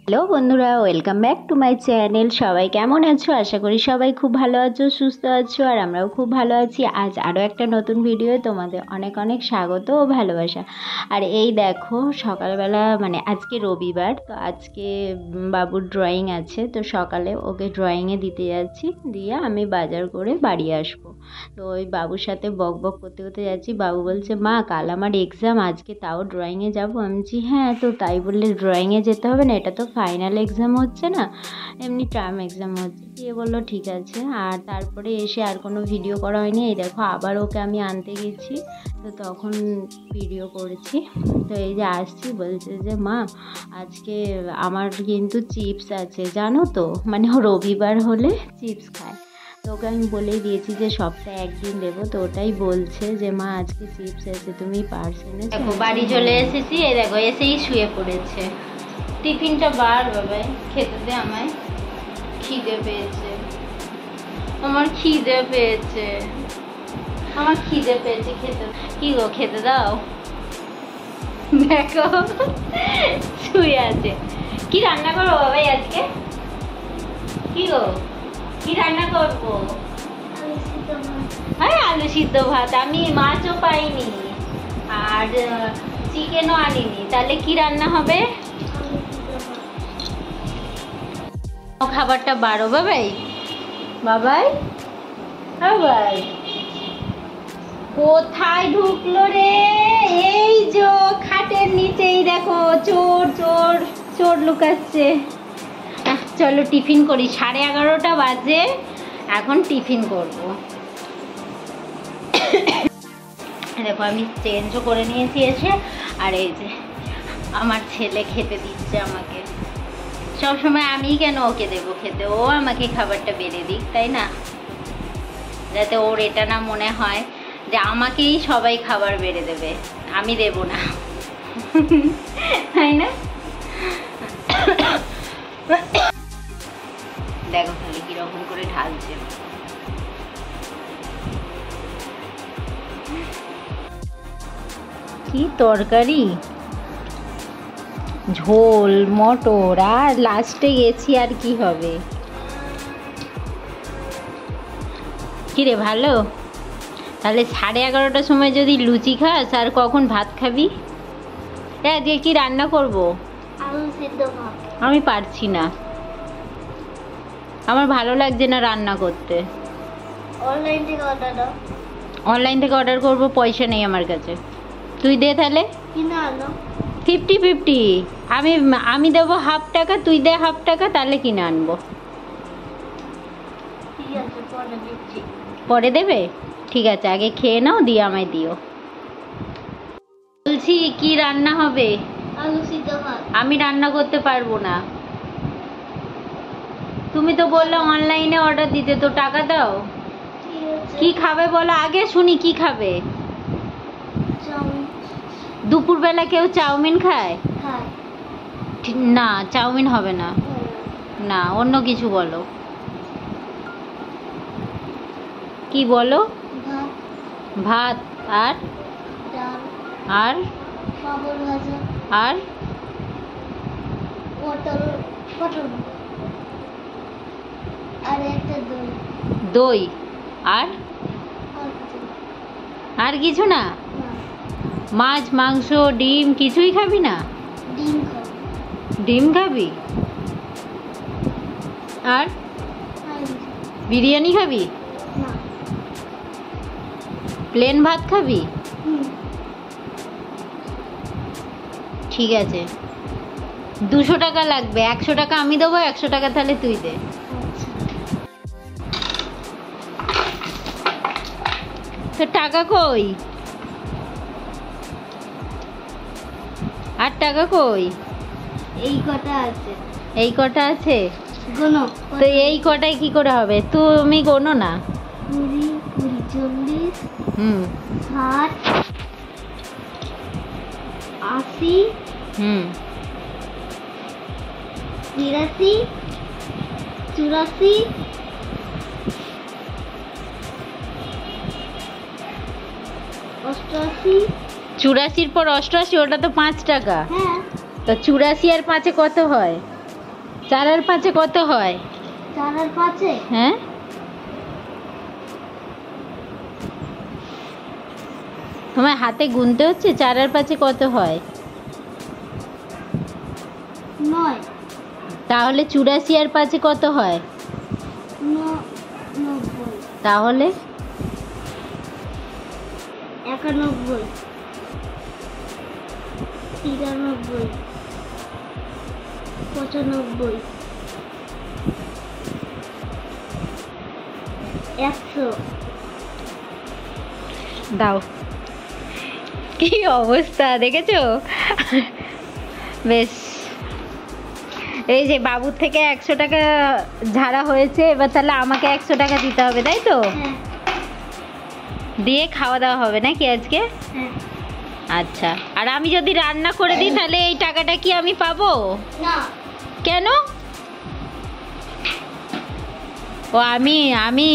Hello বন্ধুরা, welcome back to my channel. সবাই কেমন আছো? আশা করি সবাই খুব ভালো আছো, সুস্থ আছো, আর আমরাও খুব ভালো আছি। আজ আরও একটা নতুন ভিডিও তোমাদের অনেক অনেক স্বাগত ও ভালোবাসা। আর এই দেখো সকালবেলা, মানে আজকে রবিবার, তো আজকে বাবুর ড্রয়িং আছে, তো সকালে ওকে ড্রয়িংয়ে দিতে যাচ্ছি, দিয়ে আমি বাজার করে বাড়ি আসবো। তো ওই বাবুর সাথে বক বক করতে করতে যাচ্ছি। বাবু বলছে, মা কাল আমার এক্সাম, আজকে তাও ড্রয়িংয়ে যাবো। আমি বলছি হ্যাঁ, তো তাই বললে ড্রয়িংয়ে যেতে হবে না, এটা তো ফাইনাল এক্সাম হচ্ছে না, এমনি টার্ম এক্সাম হচ্ছে। দিয়ে বললো ঠিক আছে। আর তারপরে এসে আর কোনো ভিডিও করা হয়নি। এই দেখো আবার ওকে আমি আনতে গেছি, তো তখন ভিডিও করেছি। তো এই যে আসছি, বলছে যে মা আজকে আমার কিন্তু চিপস আছে জানো তো, মানে ও রবিবার হলে চিপস খায়। তো ওকে আমি বলেই দিয়েছি যে সপ্তাহে একদিন দেবো। তো ওটাই বলছে যে মা আজকে চিপস আছে, তুমি পার্স এনেছো। দেখো বাড়ি চলে এসেছি, এই দেখো এসেই শুয়ে পড়েছে। টিফিনটা বার বাবাই, খেতে দে আমায়, খিদে পেয়েছে, আমার খিদে পেয়েছে, আমার খিদে পেয়েছে, খেতে। কি গো খেতে দাও। দেখো শুয়ে আছে। কি রান্না করবো বাবাই আজকে? কি গো কি রান্না করবো? হ্যাঁ আলু সিদ্ধ ভাত। আমি মাছও পাইনি আর চিকেনও আনিনি, তাহলে কি রান্না হবে? খাবারটা বারো বাবাই, বাবাই বাবাই কোথায় ঢুকলো রে? এই যে খাটের নিচেই দেখো, চোর চোর চোর লুকাচ্ছে। চলো টিফিন করি, 11:30 বাজে, এখন টিফিন করব। দেখো আমি চেঞ্জও করে নিয়েছি এসে, আর এই যে আমার ছেলে খেতে দিচ্ছে আমাকে। সবসময় আমি কেন ওকে দেবো খেতে, ও আমাকে খাবারটা বেড়ে দিক, তাই না? যাতে ওর এটা না মনে হয় যে আমাকেই সবাই খাবার বেড়ে দেবে, আমি দেব না, তাই না? দেখো খালি কিরকম করে ঢালছে। কি তরকারি, ঝোল, মটর, আর লাস্টে গেছি আর কি হবে। কিরে ভালো? তাহলে 11:30টার সময় যদি লুচি খাস, আর কখন ভাত খাবি? আজকে কি রান্না করব? আলু সিদ্ধ ভাত। আমি পারছি না, আমার ভালো লাগছে না রান্না করতে। অনলাইন থেকে অর্ডার দাও। অনলাইন থেকে অর্ডার করব, পয়সা নেই আমার কাছে, তুই দে তাহলে। কিনে আনো। 50-50, আমি দেবো হাফ টাকা, তুই দে হাফ টাকা, তাহলে কিনে আনবো। ঠিক আছে, পরে দিচ্ছি। পরে দেবে? ঠিক আছে, আগে খেয়ে নাও, দিয়ে আমায় দিও। বলছি কি রান্না হবে? আলু সিদ্ধ ভাত। আমি রান্না করতে পারবো না। তুমি তো বললে অনলাইনে অর্ডার দিতে, তো টাকা দাও। ঠিক আছে। কি খাবে বলো আগে শুনি, কি খাবে? চাউমিন দুপুরবেলা কেউ চাউমিন খায়? খাই। না চাউমিন হবে না, না অন্য কিছু বলো। কি বলো? ভাত, ভাত আর ডাল, আর পাপড় ভাজা, আর পটল, আর একটা দই। দই আর আর কিছু না। আর কিছু না? না, মাছ, মাংস, ডিম কিছুই খাবি না? ডিম খাই। ডিম খাবি আর আর কিছু বিরিয়ানি খাবি? না। প্লেন ভাত খাবি? হুম। ঠিক আছে, 200 টাকা লাগবে, 100 টাকা আমি দেবো, 100 টাকা তাহলে তুই দে। আচ্ছা। তো টাকা কই? আর টাকা কই? এই কটা আছে। এই কটা আছে? গোনো। তো এই কটায় কি করে হবে? তুমি গোনো না। 20, 40, 40, 60, 80, 83, 84, 88। 84 পর 88, ওটা তো 5 টাকা। হ্যাঁ। তো 84 আর 5-এ কত হয়? 4 আর 5 কত হয়? 4 আর 5 হ্যাঁ, তোমার হাতে গুনতে হচ্ছে 4 আর 5 কত হয়? 9 তাহলে 84 আর 5 কত হয়? 90 তাহলে 91 93 95 100 দাও। কি অবস্থা দেখেছো? বেশ, এই যে বাবুর থেকে 100 টাকা ঝাড়া হয়েছে, এবার তাহলে আমাকে 100 টাকা দিতে হবে, তাই তো? হ্যাঁ দিয়ে খাওয়া দাওয়া হবে নাকি আজকে? হ্যাঁ আচ্ছা, আর আমি যদি রান্না করে দিই তাহলে এই টাকাটা কি আমি পাবো? না কেন? ও আমি আমি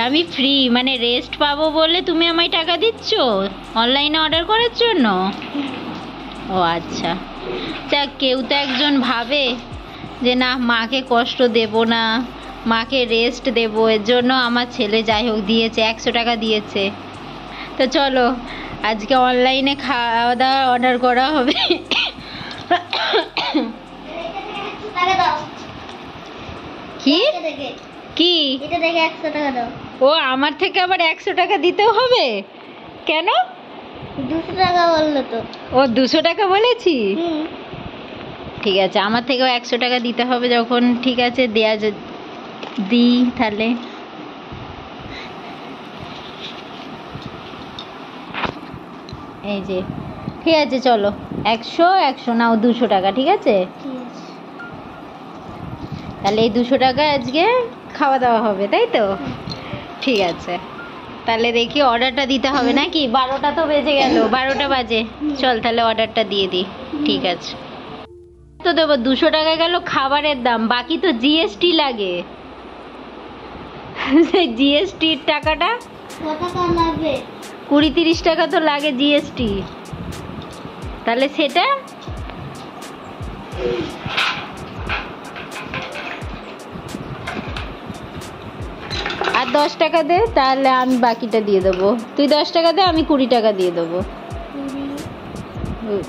আমি ফ্রি মানে রেস্ট পাবো বলে তুমি আমায় টাকা দিচ্ছ অনলাইনে অর্ডার করার জন্য? ও আচ্ছা, যাক, কেউ তো একজন ভাবে যে না মাকে কষ্ট দেব না, মাকে রেস্ট দেব, এর জন্য আমার ছেলে যাই হোক দিয়েছে, 100 টাকা দিয়েছে। তো চলো আজকে অনলাইনে খাওয়া দাওয়া অর্ডার করা হবে। টাকা দাও। কি দেখে কি? এটা দেখে 100 টাকা দাও। ও আমার থেকে আবার 100 টাকা দিতেও হবে? কেন? 200 টাকা বললো তো। ও 200 টাকা বলেছি? হুম ঠিক আছে, আমার থেকেও 100 টাকা দিতে হবে যখন, ঠিক আছে দেয়া দিই তাহলে। এই যে ঠিক আছে, চলো 100 100 নাও, 200 টাকা, ঠিক আছে? ঠিক আছে। তাহলে এই 200 টাকা আজকে খাওয়া দাওয়া হবে, তাই তো? ঠিক আছে, তাহলে দেখি অর্ডারটা দিতে হবে নাকি? 12টা তো বেজে গেল, 12টা বাজে, চল তাহলে অর্ডারটা দিয়ে দিই। ঠিক আছে, তো দেবো 200 টাকা গেল খাবারের দাম, বাকি তো জিএসটি লাগে। সেই জিএসটির টাকাটা কত টাকা লাগবে? 20-30 টাকা তো লাগে জিএসটি, তাহলে সেটা আর 10 টাকা দে, তাহলে আমি বাকিটা দিয়ে দেবো। তুই 10 টাকা দে, আমি 20 টাকা দিয়ে দেবো। 20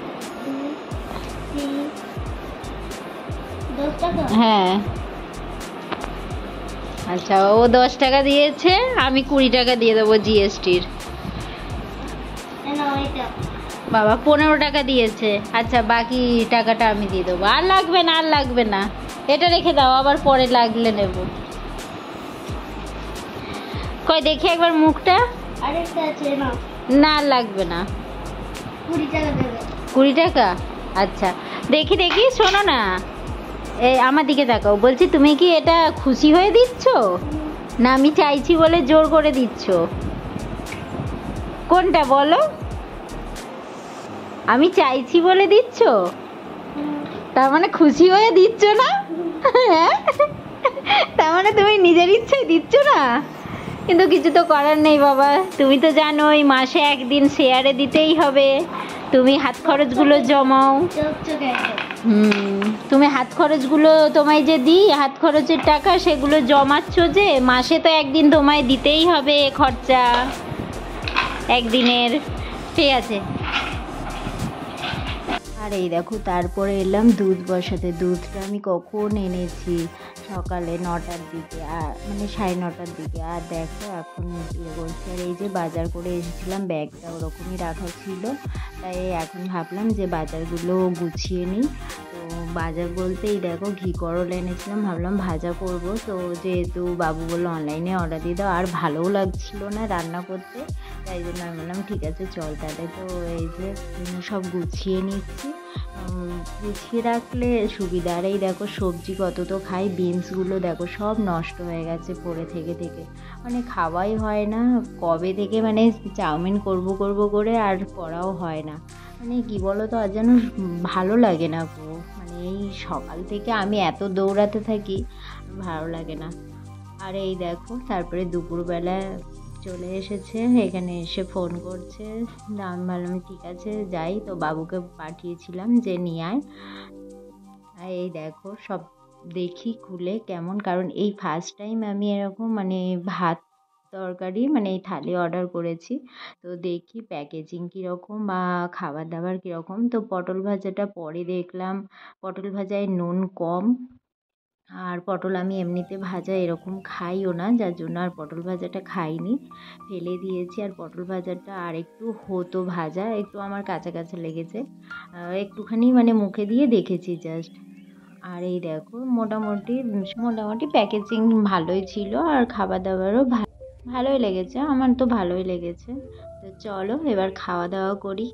10 টাকা। হ্যাঁ, আচ্ছা, ও 10 টাকা দিয়েছে, আমি 20 টাকা দিয়ে দেবো জিএসটির। না এটা বাবা 15 টাকা দিয়েছে, আচ্ছা বাকি টাকাটা আমি দিয়ে দেবো। আর লাগবে না, আর লাগবে না, এটা রেখে দাও, আবার পরে লাগলে নেব। কই দেখি একবার মুখটা। আরেকটা আছে না। না আর লাগবে না। 20 টাকা দেবে। 20 টাকা? আচ্ছা দেখি দেখি, শোনো না, এই আমার দিকে তাকাও, বলছি তুমি কি এটা খুশি হয়ে দিচ্ছ না আমি চাইছি বলে জোর করে দিচ্ছ? কোনটা বলো? আমি চাইছি বলে দিচ্ছ, তার মানে খুশি হয়ে দিচ্ছ না? হ্যাঁ, তার মানে তুমি নিজের ইচ্ছায় দিচ্ছ না, কিন্তু কিছু তো করার নেই বাবা, তুমি তো জানোই মাসে একদিন শেয়ারে দিতেই হবে, তুমি হাত খরচগুলো জমাও। চকচকে একদম। তুমি হাত খরচগুলো, তোমায় যে দিই হাত খরচের টাকা, সেগুলো জমাচ্ছ যে, মাসে তো একদিন তোমায় দিতেই হবে খরচা একদিনের, ঠিক আছে? আর এই দেখো তারপরে এলাম দুধ বসাতে। দুধটা আমি কখন এনেছি, সকালে 9টার দিকে, আর মানে 9:30টার দিকে। আর দেখো এখন ইয়ে করছি, আর এই যে বাজার করে এসেছিলাম, ব্যাগটা ওরকমই রাখা ছিল, তাই এখন ভাবলাম যে বাজারগুলো গুছিয়ে নিই। তো বাজার বলতে এই দেখো ঘি করল এনেছিলাম, ভাবলাম ভাজা করব, তো যেহেতু বাবু বললো অনলাইনে অর্ডার দিয়ে দাও, আর ভালোও লাগছিল না রান্না করতে, তাই জন্য আমি বললাম ঠিক আছে চল তাহলে। তো এই যে সব গুছিয়ে নিচ্ছি, গুছিয়ে রাখলে সুবিধা। আর এই দেখো সবজি কত তো খাই, বিনসগুলো দেখো সব নষ্ট হয়ে গেছে পড়ে থেকে থেকে, মানে খাওয়াই হয় না কবে থেকে, মানে চাউমিন করব করে আর করাও হয় না, মানে কি বলো তো, আর যেন ভালো লাগে না গো, মানে এই সকাল থেকে আমি এত দৌড়াতে থাকি, ভালো লাগে না। আর এই দেখো তারপরে দুপুরবেলা চলে এসেছে, এখানে এসে ফোন করছে, আমি ভাবলাম ঠিক আছে যাই, তো বাবুকে পাঠিয়েছিলাম যে নিয়ে আয়। আর এই দেখো সব দেখি খুলে কেমন, কারণ এই ফার্স্ট টাইম আমি এরকম মানে ভাত তরকারি মানে এই থালি অর্ডার করেছি। তো দেখি প্যাকেজিং কীরকম বা খাবার দাবার কীরকম। তো পটল ভাজাটা পরে দেখলাম পটল ভাজায় নুন কম, আর পটল আমি এমনিতে ভাজা এরকম খাইও না, যার জন্য আর পটল ভাজাটা খাইনি, ফেলে দিয়েছি। আর পটল ভাজাটা আর একটু হতো ভাজা, একটু আমার কাঁচা কাঁচা লেগেছে, একটুখানি মানে মুখে দিয়ে দেখেছি জাস্ট। আর এই দেখো মোটামুটি মোটামুটি প্যাকেজিং ভালোই ছিল, আর খাবার দাবারও ভালোই লেগেছে, আমার তো ভালোই লেগেছে। তো চলো এবার খাওয়া দাওয়া করি।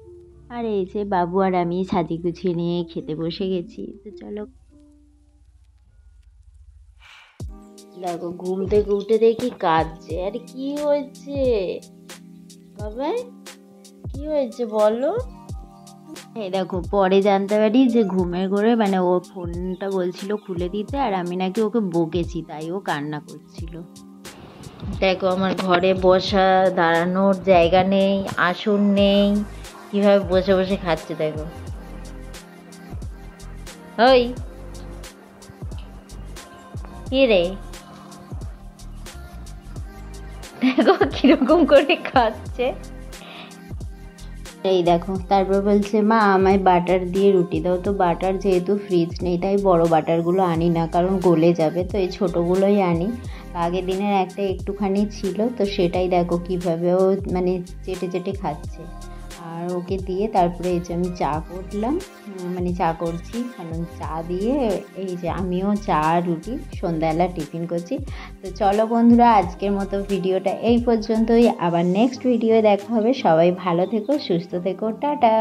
আর এই যে বাবু আর আমি সাজিয়ে গুছিয়ে নিয়ে খেতে বসে গেছি। তো চলো, দেখো ঘুম থেকে উঠে দেখি কাঁদছে। আরে কি হয়েছে বাবা, কি হয়েছে বলো? এই দেখো পরে জানতে পারি যে ঘুমের ঘোরে মানে ও ফোনটা বলছিল খুলে দিতে, আর আমি নাকি ওকে বকেছি, তাই ও কান্না করছিল। দেখো আমার ঘরে বসা দাঁড়ানোর জায়গা নেই, আসন নেই, কিভাবে বসে বসে খাচ্ছে দেখো। ওই কি রে, দেখো কিরকম করে খাচ্ছে। এই দেখো তারপর বলছে মা আমায় বাটার দিয়ে রুটি দাও। তো বাটার যেহেতু ফ্রিজ নেই তাই বড় বাটারগুলো আনি না, কারণ গলে যাবে, তো এই ছোটোগুলোই আনি। আগের দিনের একটা একটুখানি ছিল, তো সেটাই দেখো কীভাবে ও মানে চেটে চেটে খাচ্ছে। আর ওকে দিয়ে তারপরে এই যে আমি চা করলাম, মানে চা করছি, কারণ চা দিয়ে এই যে আমিও চা রুটি সন্ধ্যাবেলা টিফিন করছি। তো চলো বন্ধুরা, আজকের মতো ভিডিওটা এই পর্যন্তই, আবার নেক্সট ভিডিও দেখা হবে। সবাই ভালো থেকো, সুস্থ থেকো, টাটা।